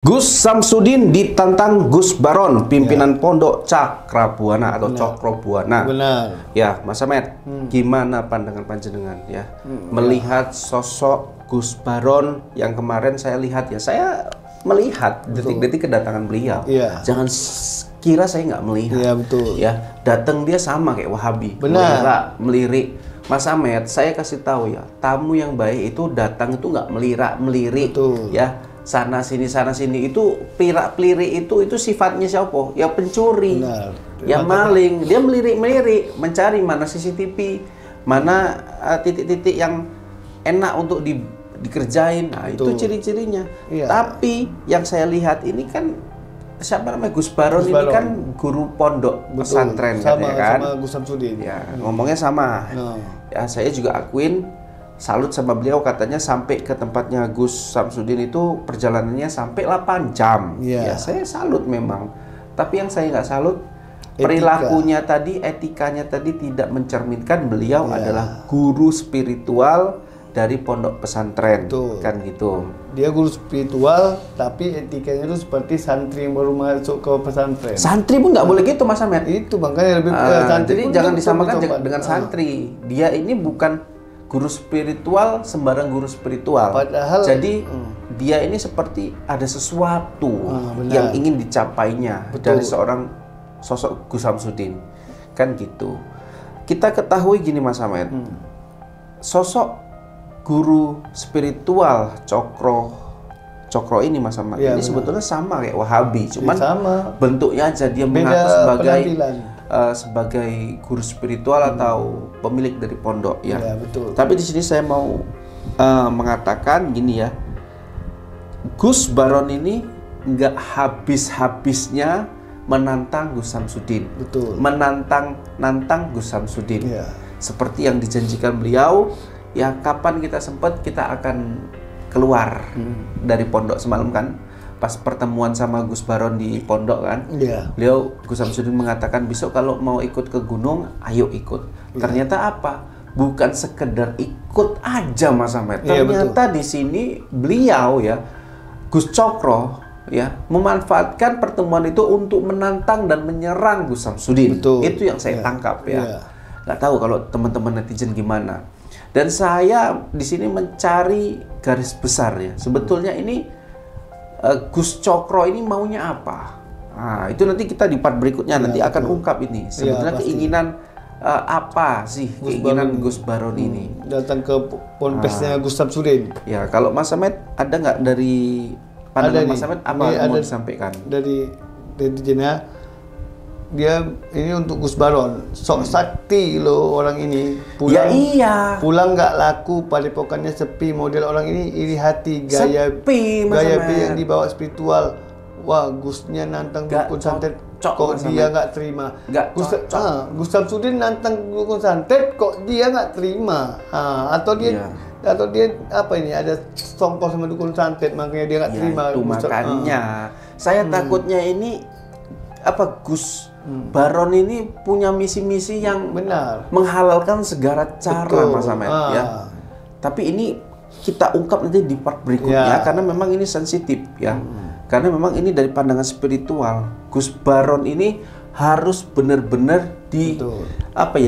Gus Samsudin ditantang Gus Baron, pimpinan Pondok Cakrabuana atau Cokrobuana. Benar. Ya, Mas Ahmed, gimana pandangan panjenengan ya melihat sosok Gus Baron yang kemarin saya lihat ya, saya melihat detik-detik kedatangan beliau. Iya. Jangan kira saya nggak melihat. Iya, betul. Ya, datang dia sama kayak Wahabi. Benar. Melirik. Mas Ahmed, saya kasih tahu ya, tamu yang baik itu datang itu nggak melirik, Betul. ya. Sana sini itu pirak-pelirik itu sifatnya siapa? Ya pencuri. Benar. Ya maling. Dia melirik mencari mana CCTV, mana titik-titik yang enak untuk dikerjain. Nah, Betul. itu ciri-cirinya. Iya. Tapi yang saya lihat ini kan siapa namanya Gus Baron ini kan guru pondok pesantren sama, katanya kan. sama Gus Samsudin. Ya, ngomongnya sama. Ya, saya juga akuin salut sama beliau, katanya sampai ke tempatnya Gus Samsudin itu perjalanannya sampai 8 jam. Yeah. Ya, saya salut memang. Tapi yang saya nggak salut perilakunya tadi, etikanya tadi tidak mencerminkan beliau adalah guru spiritual dari pondok pesantren. Betul. Kan gitu. Dia guru spiritual, tapi etikanya itu seperti santri yang baru masuk ke pesantren. Santri pun nggak boleh gitu, Mas Ahmed. Itu makanya lebih santri jadi pun jangan dia disamakan coba-coba. dengan santri. Dia ini bukan guru spiritual sembarang guru spiritual. Padahal jadi dia ini seperti ada sesuatu yang ingin dicapainya dari seorang sosok Gus Samsudin. Kan gitu. Kita ketahui gini Mas Ahmed. Sosok guru spiritual Cokro ini Mas Ahmed ini sebetulnya sama kayak Wahabi, cuman bentuknya aja dia mengaku sebagai guru spiritual atau pemilik dari pondok ya. Betul. Tapi di sini saya mau mengatakan gini ya, Gus Baron ini nggak habis-habisnya menantang Gus Samsudin. Betul. Menantang Gus Samsudin. Ya. Seperti yang dijanjikan beliau, ya kapan kita sempat kita akan keluar dari pondok semalam kan. Pas pertemuan sama Gus Baron di pondok kan, beliau Gus Samsudin mengatakan besok kalau mau ikut ke gunung, ayo ikut. Ternyata apa? Bukan sekedar ikut aja Mas Ahmed. Ternyata di sini beliau ya, Gus Cokro ya, memanfaatkan pertemuan itu untuk menantang dan menyerang Gus Samsudin. Betul. Itu yang saya tangkap ya. Nggak tahu kalau teman-teman netizen gimana. Dan saya di sini mencari garis besar ya. Sebetulnya ini Gus Cokro ini maunya apa? Nah, itu nanti kita di part berikutnya nanti akan ungkap ini. Sebetulnya keinginan apa sih keinginan Gus Baron ini? Datang ke ponpesnya Gus Samsudin. Ya, kalau Mas Ahmed ada nggak dari pandangan Mas Ahmed apa yang mau disampaikan? Dari netizennya, dia ini untuk Gus Baron, sok sakti loh orang ini. Pulang, pulang nggak laku, padepokannya sepi, model orang ini iri hati, gaya yang dibawa spiritual. Wah, Gusnya nantang dukun santet, kok dia nggak terima. Gus Samsudin nantang dukun santet, kok dia nggak terima. Atau dia apa ini, ada songkol sama dukun santet, makanya dia nggak terima. Itu makanya saya takutnya ini apa Gus Baron ini punya misi-misi yang menghalalkan segala cara Mas Ahmed ya. Tapi ini kita ungkap nanti di part berikutnya karena memang ini sensitif ya. Karena memang ini dari pandangan spiritual. Gus Baron ini harus benar-benar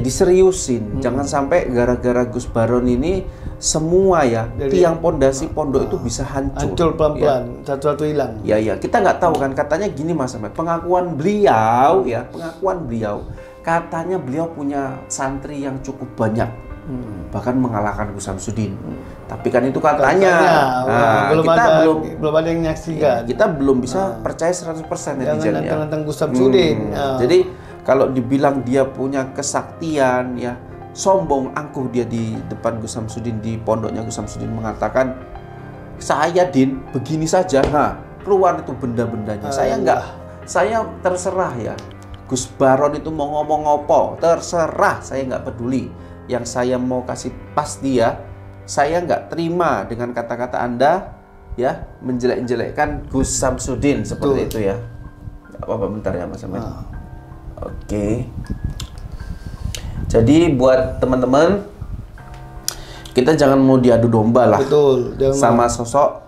diseriusin. Jangan sampai gara-gara Gus Baron ini semua ya tiang pondasi pondok itu bisa hancur pelan-pelan, satu-satu hilang. Ya, kita nggak tahu kan, katanya gini Mas Ahmed, pengakuan beliau katanya beliau punya santri yang cukup banyak, bahkan mengalahkan Gus Samsudin. Tapi kan itu katanya. Belum ada yang menyaksikan. Kita belum bisa percaya 100% netizen ya. Tentang Gus Samsudin. Jadi kalau dibilang dia punya kesaktian ya, sombong angkuh dia di depan Gus Samsudin, di pondoknya Gus Samsudin mengatakan, saya Din begini saja, keluar itu benda-bendanya. Saya terserah ya. Gus Baron itu mau ngomong apa, terserah, saya nggak peduli. Yang saya mau kasih pasti ya, saya nggak terima dengan kata-kata Anda ya menjelek-jelekkan Gus Samsudin seperti itu ya. Nggak apa-apa, bentar ya Mas Ahmed. Oke. Jadi buat teman-teman, kita jangan mau diadu domba lah. Betul. Sama sosok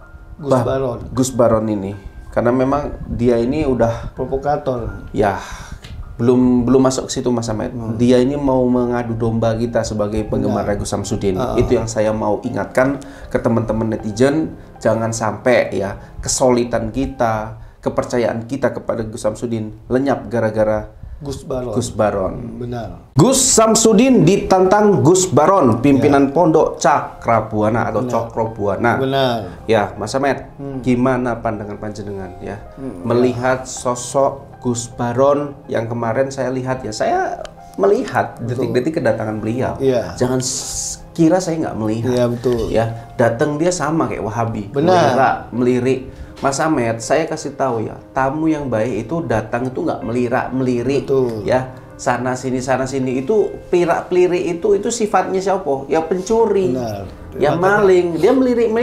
Gus Baron ini. Karena memang dia ini udah provokator. Ya, belum masuk ke situ Mas Ahmed. Dia ini mau mengadu domba kita sebagai penggemar Gus Samsudin. Itu yang saya mau ingatkan ke teman-teman netizen, jangan sampai ya kesolidan kita, kepercayaan kita kepada Gus Samsudin lenyap gara-gara Gus Baron. Benar. Gus Samsudin ditantang Gus Baron, pimpinan Pondok Cakrabuana atau Cokrobuana. Benar. Ya, Mas Ahmed, gimana pandangan panjenengan ya melihat sosok Gus Baron yang kemarin saya lihat ya, saya melihat detik-detik kedatangan beliau. Jangan kira saya nggak melihat. Iya, betul. Ya, datang dia sama kayak Wahabi. Benar. Melirik. Mas Ahmed, saya kasih tahu ya, tamu yang baik itu datang itu nggak melirik, ya sana sini itu pirak-pelirik itu sifatnya siapa? Ya pencuri, ya maling, dia melirik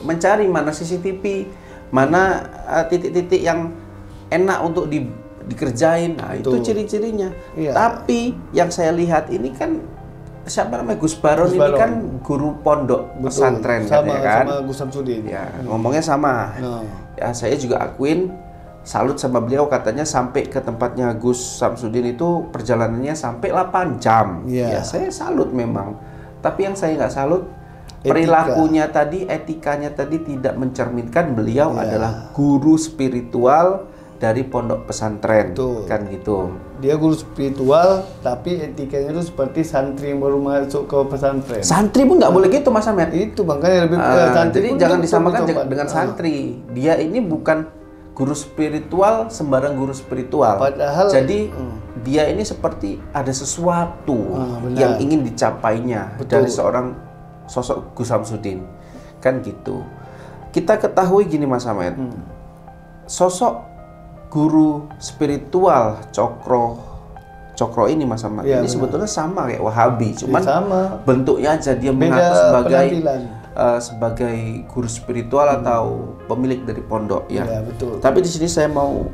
mencari mana CCTV, mana titik-titik yang enak untuk dikerjain, nah itu ciri-cirinya. Tapi yang saya lihat ini kan siapa namanya Gus Baron ini kan guru pondok pesantren sama Gus Samsudin. Ya, ngomongnya sama. Ya, saya juga akuin salut sama beliau, katanya sampai ke tempatnya Gus Samsudin itu perjalanannya sampai 8 jam. Ya, saya salut memang. Tapi yang saya nggak salut perilakunya tadi, etikanya tadi tidak mencerminkan beliau adalah guru spiritual dari pondok pesantren. Kan gitu. Dia guru spiritual, tapi etikanya itu seperti santri yang baru masuk ke pesantren. Santri pun nggak boleh gitu Mas Ahmed. Itu makanya lebih jadi jangan disamakan dengan santri. Dia ini bukan guru spiritual sembarang guru spiritual. Padahal jadi dia ini seperti ada sesuatu yang ingin dicapainya dari seorang sosok Gus Samsudin. Kan gitu. Kita ketahui gini Mas Ahmed. Sosok guru spiritual Cokro ini Mas Ahmad ini sebetulnya sama kayak Wahabi, cuman bentuknya aja dia mengaku sebagai guru spiritual atau pemilik dari pondok ya. Betul. Tapi di sini saya mau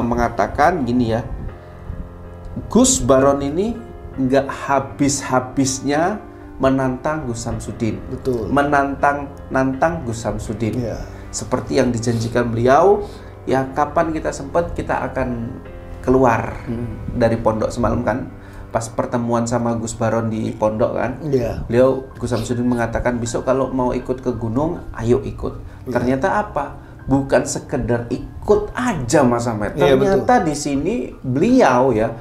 mengatakan gini ya, Gus Baron ini nggak habis-habisnya menantang Gus Samsudin, menantang Gus Samsudin, seperti yang dijanjikan beliau. Ya kapan kita sempat kita akan keluar dari pondok semalam kan, pas pertemuan sama Gus Baron di pondok kan, beliau Gus Samsudin mengatakan besok kalau mau ikut ke gunung ayo ikut. Ternyata apa? Bukan sekedar ikut aja Mas Ahmed. Ternyata di sini beliau ya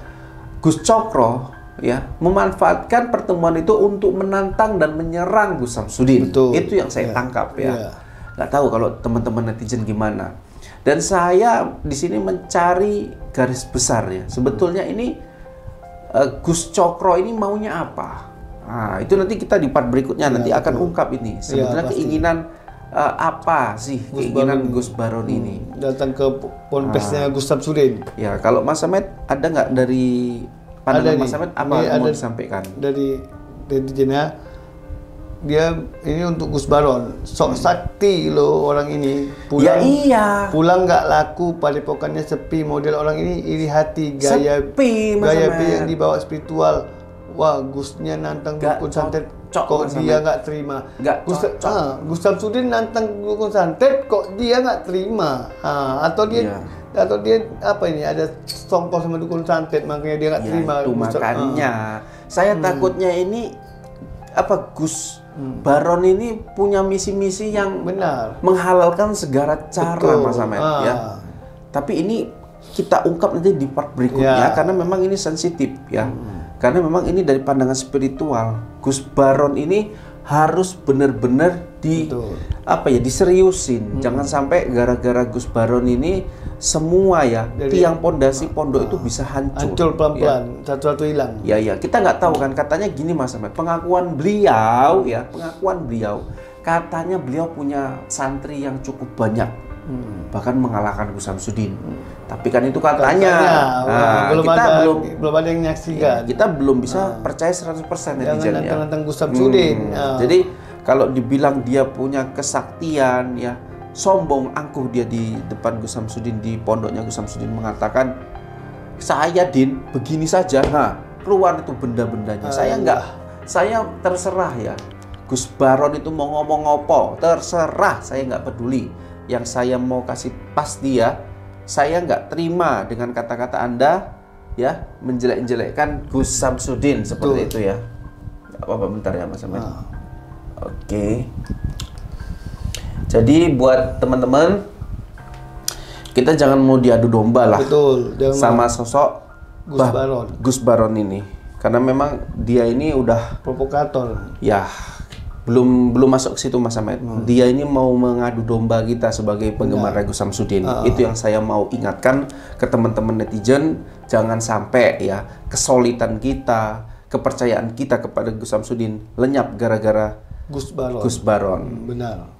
Gus Cokro ya memanfaatkan pertemuan itu untuk menantang dan menyerang Gus Samsudin. Itu yang saya tangkap ya. Nggak tahu kalau teman-teman netizen gimana. Dan saya di sini mencari garis besar ya. Sebetulnya ini Gus Cokro ini maunya apa? Nah, itu nanti kita di part berikutnya nanti akan ungkap ini. Sebetulnya keinginan apa sih keinginan Gus Baron ini? Datang ke ponpesnya Gus Samsudin. Ya, kalau Mas Ahmed ada nggak dari pandangan Mas Ahmed apa yang mau disampaikan? Dari Jena. Dia ini untuk Gus Baron, sok sakti loh orang ini. Pulang nggak laku, padepokannya sepi, model orang ini iri hati, gaya yang dibawa spiritual. Wah, Gusnya nantang dukun santet, kok dia nggak terima. Gus Samsudin nantang dukun santet, kok dia nggak terima. Atau dia apa ini ada songkol sama dukun santet, makanya dia nggak terima. Itu makanya saya takutnya ini apa Gus Baron ini punya misi-misi yang menghalalkan segala cara Mas Ahmed ya. Tapi ini kita ungkap nanti di part berikutnya karena memang ini sensitif ya. Karena memang ini dari pandangan spiritual. Gus Baron ini harus benar-benar diseriusin. Jangan sampai gara-gara Gus Baron ini semua ya tiang pondasi pondok itu bisa hancur pelan-pelan, satu-satu hilang. Ya kita nggak tahu kan, katanya gini Mas Ahmed, pengakuan beliau katanya beliau punya santri yang cukup banyak, bahkan mengalahkan Gus Samsudin. Tapi kan itu katanya. Belum ada yang menyaksikan. Kita belum bisa percaya 100% netizen ya. Tentang Gus Samsudin. Jadi kalau dibilang dia punya kesaktian ya, sombong angkuh dia di depan Gus Samsudin, di pondoknya Gus Samsudin mengatakan, saya Din begini saja, keluar itu benda-bendanya. Saya terserah ya. Gus Baron itu mau ngomong apa, terserah, saya nggak peduli. yang saya mau kasih pasti ya, saya nggak terima dengan kata-kata Anda ya menjelek-jelekkan Gus Samsudin seperti itu ya. Nggak apa-apa, bentar ya Mas Ahmad. Oke. Jadi buat teman-teman, kita jangan mau diadu domba lah. Betul, sama sosok Gus Baron ini, karena memang dia ini udah provokator. Ya, belum masuk ke situ Mas Ahmad. Dia ini mau mengadu domba kita sebagai penggemar Gus Samsudin. Itu yang saya mau ingatkan ke teman-teman netizen, jangan sampai ya kesolidan kita, kepercayaan kita kepada Gus Samsudin lenyap gara-gara Gus Baron. Gus Baron. Benar.